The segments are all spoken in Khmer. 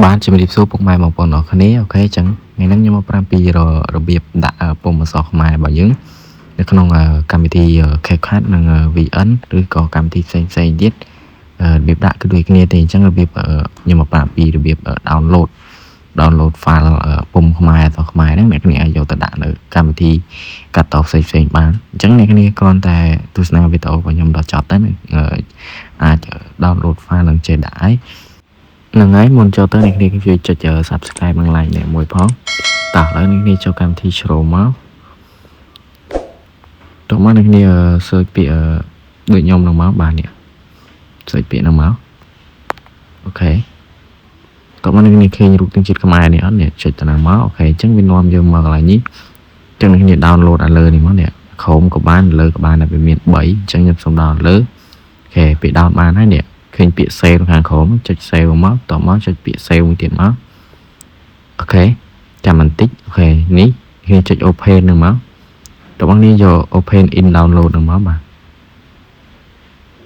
បានជំរាបសួរពុកម៉ែបងប្អូនអរគ្នាអូខេអញ្ចឹងថ្ងៃនេះខ្ញុំមកប្រាំពីរបៀបដាក់ពុម្ពអក្សរខ្មែររបស់យើងនៅក្នុងកម្មវិធី CapCut និង VN ឬក៏កម្មវិធីផ្សេងទៀតរបៀបដាក់គឺដូចគ្នាទេអញ្ចឹងរបៀបខ្ញុំមកប្រាប់ពីរបៀប download file ពុម្ពខ្មែរអក្សរខ្មែរហ្នឹងអ្នកគ្នាអាចយកទៅដាក់នៅកម្មវិធីកាត់តផ្សេងបានអញ្ចឹងអ្នកគ្នាគ្រាន់តែទស្សនាវីដេអូរបស់ខ្ញុំដល់ចប់ទៅអាច download file នឹងចេះដាក់ហើយនឹងហើយមុនចូលទៅអ្នកគ្នាជួយចុច Subscribe និង Like នេះមួយផងតោះឥឡូវអ្នកគ្នាចូលកម្មវិធីជ្រោមមកតោះមកអ្នកគ្នា search ពាក្យដូចខ្ញុំនឹងមកបាទនេះ search ពាក្យនឹងមកអូខេតោះមកអ្នកគ្នាឃើញរូបទិញជាតិខ្មែរនេះអត់នេះចុចទៅនឹងមកអូខេអញ្ចឹងវានាំយើងមកកន្លែងនេះអញ្ចឹងអ្នកគ្នា download ឲ្យលើនេះមកនេះ Chrome ក៏បានលើក៏បានតែវាមាន3អញ្ចឹងខ្ញុំសូម download លើអូខេពេល download បានហើយនេះឃើញពាក្យ save ខាងក្រោមចុច save មកតមកចុចពាក្យ save មួយទៀតមកអូខេចាំបន្តិចអូខេនេះគេចុច open នឹងមកតបងនេះយក open in download នឹងមកបាទ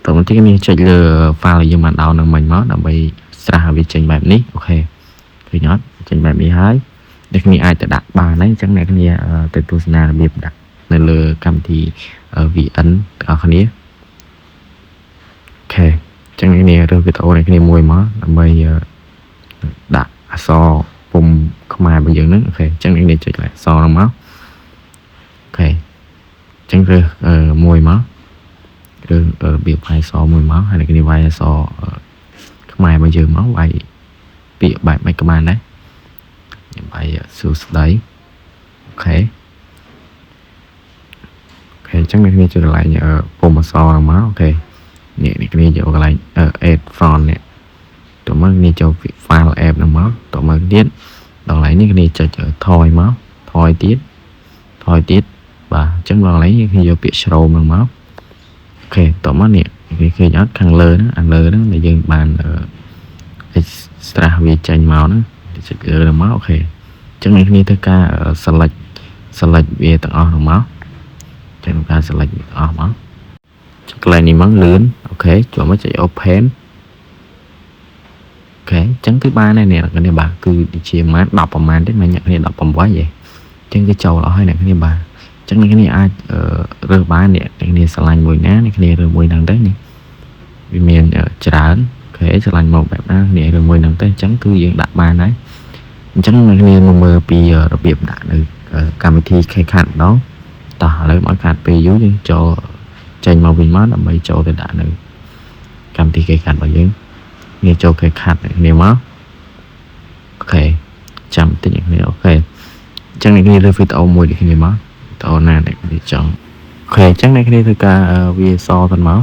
តបន្តិចនេះចុចលើ file យើងបាន download នឹងមិញមកដើម្បីស្រាស់ឲ្យវាចេញបែបនេះអូខេឃើញអត់ចេញបែបនេះហើយអ្នកគ្នាអាចទៅដាក់បានហើយអញ្ចឹងអ្នកគ្នាទៅទស្សនារបៀបដាក់នៅលើកម្មវិធី VN ទាំងអស់គ្នាអូខេចឹងនេះរើសវីដេអូនេះគ្នាមួយមកដើម្បីដាក់អក្សរពុម្ពខ្មែររបស់យើងហ្នឹងអូខេចឹងនេះចុចអក្សរហ្នឹងមកអូខេចឹងរើសមួយមកឬរបៀបវាយអក្សរមួយមកហើយនេះវាយអក្សរខ្មែររបស់យើងមកវាយពាក្យបែបមិនក៏បានដែរខ្ញុំវាយសួស្ដីអូខេចឹងនេះចុចកន្លែងពុម្ពអក្សរហ្នឹងមកអូខេនេះគ្នាយកកន្លែង add font នេះតមកនេះចូល file app ហ្នឹងមកតមកទៀតដល់កន្លែងនេះគ្នាចុចថយមកថយទៀតបាទអញ្ចឹងដល់កន្លែងនេះគ្នាយកពាក្យ Chrome ហ្នឹងមកអូខេតមកនេះគេឃើញអត់ខាងលើហ្នឹងដែលយើងបាន extract វាចេញមកហ្នឹងចុចលើហ្នឹងមកអូខេអញ្ចឹងនេះគ្នាធ្វើការ select វាទាំងអស់ហ្នឹងមកចឹងការ select វាទាំងអស់មកកន្លែងនេះមកលឿនអូខេចូលមកចុច open អូខេអញ្ចឹងគឺបានហើយអ្នកគ្នាបាទគឺជាប្រមាណ10ប្រមាណទេមិនអ្នកគ្នា18ហ៎អញ្ចឹងគឺចូលអស់ហើយអ្នកគ្នាបាទអញ្ចឹងអ្នកគ្នាអាចរើសបានអ្នកគ្នាឆ្លាញ់មួយណាអ្នកគ្នារើសមួយហ្នឹងទៅនេះវាមានច្រើនអូខេឆ្លាញ់មកបែបណាអ្នករើសមួយហ្នឹងទៅអញ្ចឹងគឺយើងដាក់បានហើយអញ្ចឹងអ្នកគ្នាមកមើលពីរបៀបដាក់នៅកម្មវិធី CapCut ម្ដងតោះឥឡូវមកកាត់ពេលយូរយើងចូលចេញមកវិញមកដើម្បីចូលទៅដាក់នៅកម្មវិធី CapCut របស់យើងនេះចូល CapCut នេះមកអូខេចាំតិចនេះអូខេអញ្ចឹងនេះលើវីដេអូមួយនេះគ្នាមកតើណានេះចង់អូខេអញ្ចឹងនេះគ្នាធ្វើការវាសទៅមក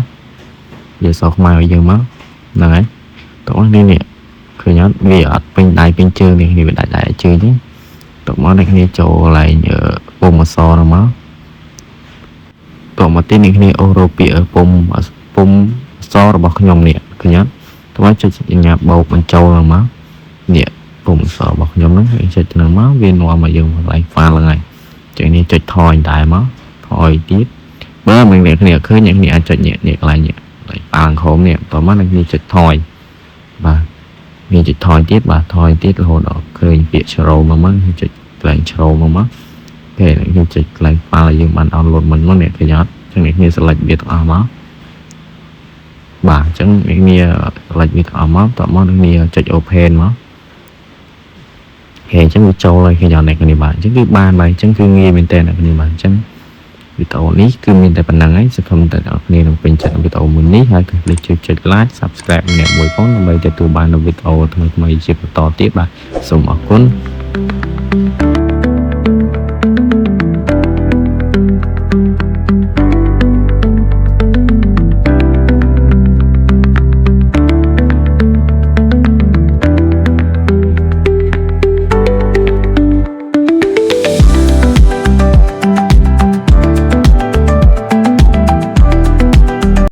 វាសខ្មែរឲ្យយើងមកហ្នឹងហើយតោះនេះឃើញអត់វាអត់ពេញដៃពេញជើងនេះវាដាច់ដៃជើងទេតោះមកនេះគ្នាចូលកន្លែងពុម្ពអក្សរហ្នឹងមកតោះមកទីនេះគ្នាអូរ៉ូពីពុម្ពអក្សររបស់ខ្ញុំនេះឃើញអត់តោះចុចសញ្ញាបូកបញ្ចូលហ្នឹងមកនេះពុម្ពអក្សររបស់ខ្ញុំហ្នឹងចុចហ្នឹងមកវានាំមកយើងកន្លែង file ហ្នឹងហើយចុចនេះចុចថយដែរមកថយទៀតបើមិនអ្នកគ្នាឃើញអ្នកគ្នាអាចចុចនេះកន្លែងនេះប៉ាងក្រោមនេះតោះមកអ្នកគ្នាចុចថយបាទនេះចុចថយទៀតបាទថយទៀតរហូតដល់ឃើញពាក្យ Chrome មកចុចកន្លែង Chrome មកគេខ្ញុំចុចកន្លែង file យើងបាន download មិញមកអ្នកឃើញអត់អញ្ចឹងអ្នកគ្នា select វាទាំងអស់មកបាទអញ្ចឹងអ្នកគ្នា select វាទាំងអស់មកតមកអ្នកគ្នាចុច open មកគេអញ្ចឹងវាចូលហើយគេយកអ្នកគ្នាបាទអញ្ចឹងគឺបានហើយអញ្ចឹងគឺងាយមែនតើអ្នកគ្នាបាទអញ្ចឹងវីដេអូនេះគឺមានតែប៉ុណ្្នឹងហើយសង្ឃឹមតែអ្នកគ្នានឹងពេញចិត្តវីដេអូមួយនេះហើយកុំភ្លេចចុច like subscribe ម្នាក់មួយផងដើម្បីទទួលបាននូវវីដេអូថ្មីៗជាបន្តទៀតបាទសូមអរគុណ